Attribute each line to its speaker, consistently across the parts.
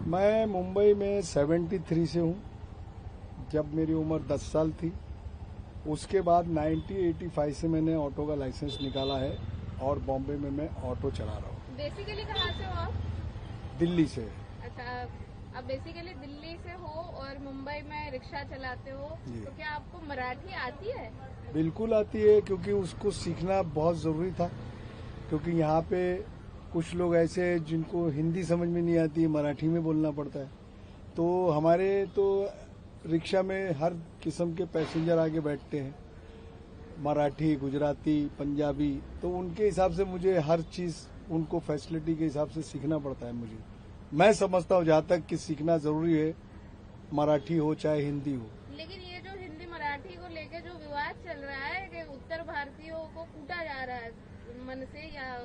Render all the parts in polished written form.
Speaker 1: मैं मुंबई में 73 से हूँ। जब मेरी उम्र 10 साल थी, उसके बाद 1985 से मैंने ऑटो का लाइसेंस निकाला है और बॉम्बे में मैं ऑटो चला रहा हूँ।
Speaker 2: बेसिकली कहाँ से हो आप?
Speaker 1: दिल्ली से।
Speaker 2: अच्छा, आप बेसिकली दिल्ली से हो और मुंबई में रिक्शा चलाते हो, तो क्या आपको मराठी आती है? बिल्कुल आती है, क्योंकि उसको सीखना बहुत जरूरी था। क्योंकि यहाँ पे कुछ लोग ऐसे हैं जिनको हिंदी समझ में नहीं आती है, मराठी में बोलना पड़ता है। तो हमारे तो रिक्शा में हर किस्म के पैसेंजर आके बैठते हैं, मराठी, गुजराती, पंजाबी। तो उनके हिसाब से मुझे हर चीज उनको फैसिलिटी के हिसाब से सीखना पड़ता है। मैं समझता हूँ जहाँ तक कि सीखना जरूरी है, मराठी हो चाहे हिंदी हो। लेकिन ये जो हिंदी मराठी को लेकर जो विवाद चल रहा है कि उत्तर भारतीयों को कूटा जा रहा है मन से या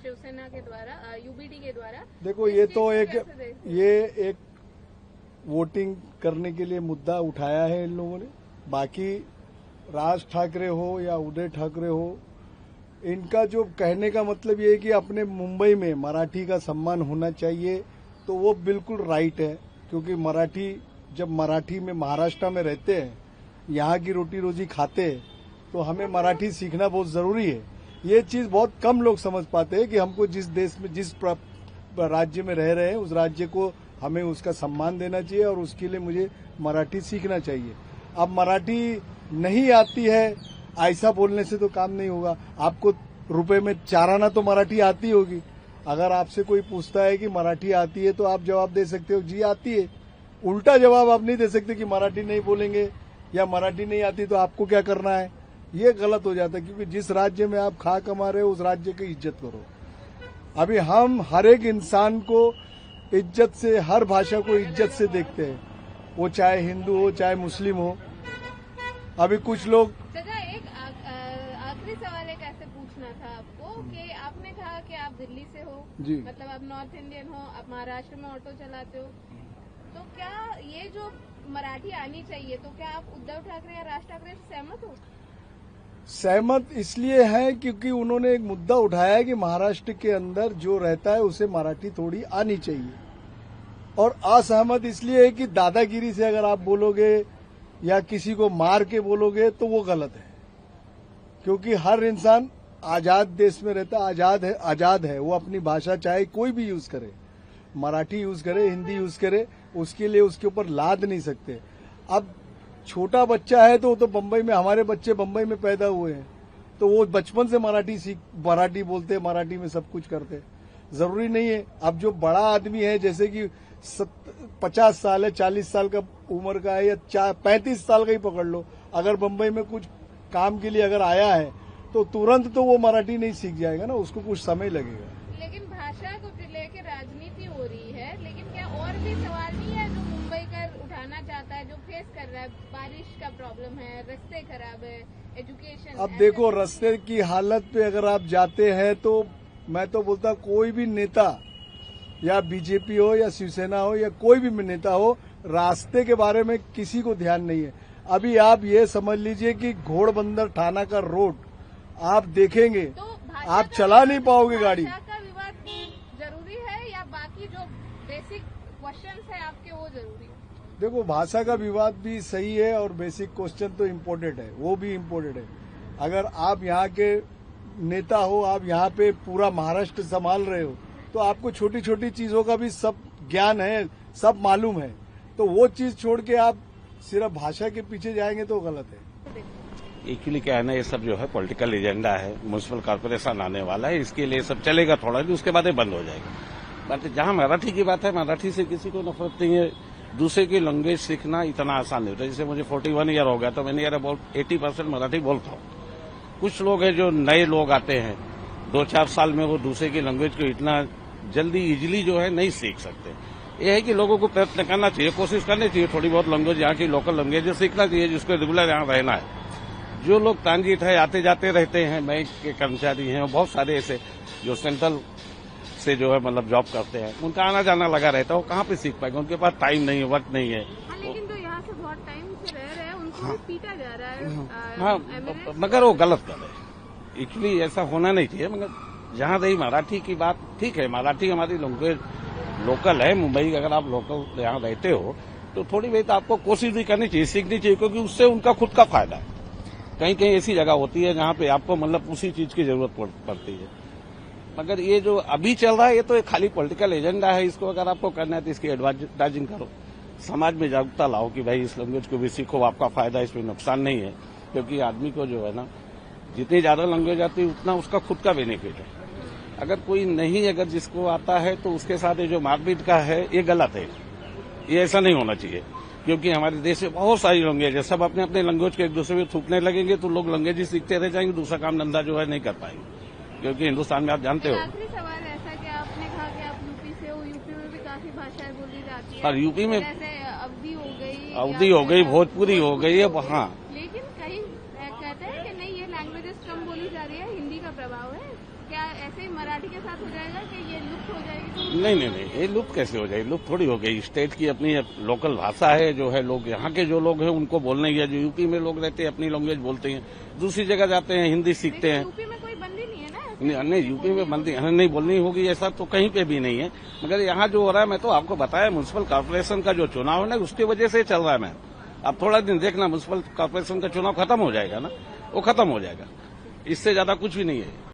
Speaker 2: शिवसेना के द्वारा, यूबीडी के द्वारा,
Speaker 1: देखो ये तो एक वोटिंग करने के लिए मुद्दा उठाया है इन लोगों ने। बाकी राज ठाकरे हो या उदय ठाकरे हो, इनका जो कहने का मतलब ये है कि अपने मुंबई में मराठी का सम्मान होना चाहिए, तो वो बिल्कुल राइट है। क्योंकि जब मराठी में महाराष्ट्र में रहते हैं, यहाँ की रोटी रोजी खाते हैं, तो हमें मराठी सीखना बहुत जरूरी है। ये चीज बहुत कम लोग समझ पाते हैं कि हमको जिस देश में, जिस राज्य में रह रहे हैं, उस राज्य को हमें उसका सम्मान देना चाहिए और उसके लिए मुझे मराठी सीखना चाहिए। अब मराठी नहीं आती है ऐसा बोलने से तो काम नहीं होगा। आपको रुपए में 4 आना तो मराठी आती होगी। अगर आपसे कोई पूछता है कि मराठी आती है, तो आप जवाब दे सकते हो जी आती है। उल्टा जवाब आप नहीं दे सकते कि मराठी नहीं बोलेंगे या मराठी नहीं आती तो आपको क्या करना है। ये गलत हो जाता है, क्योंकि जिस राज्य में आप खा कमा रहे हो उस राज्य की इज्जत करो। अभी हम हर एक इंसान को इज्जत से, हर भाषा को इज्जत से देखते हैं, वो चाहे हिंदू हो चाहे मुस्लिम हो। अभी कुछ लोग
Speaker 2: एक आखिरी सवाल एक ऐसे पूछना था आपको कि आपने कहा कि आप दिल्ली से हो जी, मतलब आप नॉर्थ इंडियन हो, आप महाराष्ट्र में ऑटो चलाते हो, तो क्या ये जो मराठी आनी चाहिए, तो क्या आप उद्धव ठाकरे या राज ठाकरे से सहमत हो?
Speaker 1: सहमत इसलिए है क्योंकि उन्होंने एक मुद्दा उठाया है कि महाराष्ट्र के अंदर जो रहता है उसे मराठी थोड़ी आनी चाहिए। और असहमत इसलिए है कि दादागिरी से अगर आप बोलोगे या किसी को मार के बोलोगे तो वो गलत है। क्योंकि हर इंसान आजाद देश में रहता है, आजाद है। वो अपनी भाषा चाहे कोई भी यूज करे, मराठी यूज करे, हिंदी यूज करे, उसके लिए उसके ऊपर लाद नहीं सकते। अब छोटा बच्चा है तो बम्बई में, हमारे बच्चे बम्बई में पैदा हुए हैं, तो वो बचपन से मराठी बोलते हैं, मराठी में सब कुछ करते हैं। जरूरी नहीं है। अब जो बड़ा आदमी है, जैसे कि 50 साल है, 40 साल का उम्र का है या 35 साल का ही पकड़ लो, अगर बम्बई में कुछ काम के लिए अगर आया है तो तुरंत तो वो मराठी नहीं सीख जाएगा ना, उसको कुछ समय लगेगा।
Speaker 2: लेकिन भाषा को लेकर राजनीति हो रही है, लेकिन क्या और भी सवाल नहीं है जो मुंबई कर उठाना चाहता है, जो फेस कर रहा है? बारिश का प्रॉब्लम है, रास्ते खराब है, एजुकेशन।
Speaker 1: अब देखो, रास्ते की हालत पे अगर आप जाते हैं तो मैं तो बोलता कोई भी नेता, या बीजेपी हो या शिवसेना हो या कोई भी नेता हो, रास्ते के बारे में किसी को ध्यान नहीं है। अभी आप ये समझ लीजिए कि घोड़बंदर थाना का रोड आप देखेंगे तो आप चला नहीं पाओगे गाड़ी।
Speaker 2: भाषा का विवाद जरूरी है या बाकी जो बेसिक क्वेश्चंस है आपके वो जरूरी है?
Speaker 1: देखो, भाषा का विवाद भी सही है और बेसिक क्वेश्चन तो इम्पोर्टेंट है, वो भी इम्पोर्टेंट है। अगर आप यहाँ के नेता हो, आप यहाँ पे पूरा महाराष्ट्र संभाल रहे हो, तो आपको छोटी छोटी चीजों का भी सब ज्ञान है, सब मालूम है। तो वो चीज छोड़ के आप सिर्फ भाषा के पीछे जाएंगे तो गलत है।
Speaker 3: एक्चुअली क्या है ना, ये सब जो है पॉलिटिकल एजेंडा है, म्यूनिसिपल कॉर्पोरेशन आने वाला है, इसके लिए सब चलेगा थोड़ा दिन, उसके बाद ये बंद हो जाएगा। बट जहां मराठी की बात है, मराठी से किसी को नफरत नहीं है। दूसरे की लैंग्वेज सीखना इतना आसान नहीं होता। जैसे मुझे 41 ईयर हो गया तो मैंने 80% मराठी बोलता हूँ। कुछ लोग हैं जो नए लोग आते हैं, 2-4 साल में वो दूसरे की लैंग्वेज को इतना जल्दी इजीली जो है नहीं सीख सकते। ये है कि लोगों को प्रयत्न करना चाहिए, कोशिश करनी चाहिए, थोड़ी बहुत लैंग्वेज यहाँ की लोकल लैंग्वेज सीखना चाहिए, जिसको रेगुलर यहाँ रहना है। जो लोग ट्रांजिट है, आते जाते रहते हैं, बैंक के कर्मचारी हैं, बहुत सारे ऐसे जो सेंट्रल से जो है मतलब जॉब करते हैं, उनका आना जाना लगा रहता है, वो कहाँ पे सीख पाएंगे? उनके पास टाइम नहीं है, वक्त नहीं है।
Speaker 2: लेकिन तो यहाँ से बहुत टाइम से रह रहे हैं, उनको पीटा जा रहा है।
Speaker 3: हाँ, मगर वो गलत कर रहे हैं। एक्चुअली ऐसा होना नहीं चाहिए। मगर जहाँ रही मराठी की बात, ठीक है, मराठी हमारी लैंग्वेज लोकल है मुंबई, अगर आप लोकल यहाँ रहते हो तो थोड़ी बहुत आपको कोशिश भी करनी चाहिए, सीखनी चाहिए, क्योंकि उससे उनका खुद का फायदा है। कहीं कहीं ऐसी जगह होती है जहाँ पे आपको मतलब उसी चीज की जरूरत पड़ती है। मगर ये जो अभी चल रहा है ये तो एक खाली पॉलिटिकल एजेंडा है। इसको अगर आपको करना है तो इसकी एडवर्टाइजिंग करो, समाज में जागरूकता लाओ कि भाई इस लैंग्वेज को भी सीखो, आपका फायदा, इसमें नुकसान नहीं है। क्योंकि आदमी को जो है ना, जितनी ज्यादा लैंग्वेज आती है उतना उसका खुद का बेनिफिट है। अगर कोई नहीं, अगर जिसको आता है तो उसके साथ ये जो मारपीट का है ये गलत है, ये ऐसा नहीं होना चाहिए। क्योंकि हमारे देश में बहुत सारी लैंग्वेज है, सब अपने अपने लैंग्वेज को एक दूसरे में थूकने लगेंगे तो लोग लैंग्वेज ही सीखते रह जाएंगे, दूसरा काम धंधा जो है नहीं कर पाएंगे। क्योंकि हिंदुस्तान में आप जानते हो,
Speaker 2: आखिरी सवाल ऐसा कि आपने कहा कि आप यूपी से हो, यूपी में भी काफी भाषाएं बोली जाती है,
Speaker 3: और यूपी में
Speaker 2: जैसे
Speaker 3: अवधी हो गई, भोजपुरी हो गई है वहाँ,
Speaker 2: लेकिन कहीं कहते हैं कि नहीं ये लैंग्वेजेस कम बोली जा रही है, हिंदी का प्रभाव है। क्या ऐसे ही मराठी के साथ हो जाएगा कि ये लुप्त हो जाएगी?
Speaker 3: नहीं, ये लुप्त कैसे हो जाएगी? लुप्त थोड़ी हो गई। स्टेट की अपनी लोकल भाषा है, जो है लोग यहाँ के जो लोग हैं उनको बोलने की, जो यूपी में लोग रहते हैं अपनी लैंग्वेज बोलते हैं, दूसरी जगह जाते हैं हिंदी सीखते हैं।
Speaker 2: यूपी में कोई बंदी नहीं है ना?
Speaker 3: नहीं, यूपी में बंदी नहीं बोलनी होगी ऐसा तो कहीं पे भी नहीं है। मगर यहाँ जो हो रहा है, मैं तो आपको बताया, म्युनिसिपल कॉर्पोरेशन का जो चुनाव है ना, उसकी वजह से चल रहा है। मैं अब थोड़ा दिन देखना, म्युनिसिपल कॉर्पोरेशन का चुनाव खत्म हो जाएगा ना, वो खत्म हो जाएगा, इससे ज्यादा कुछ भी नहीं है।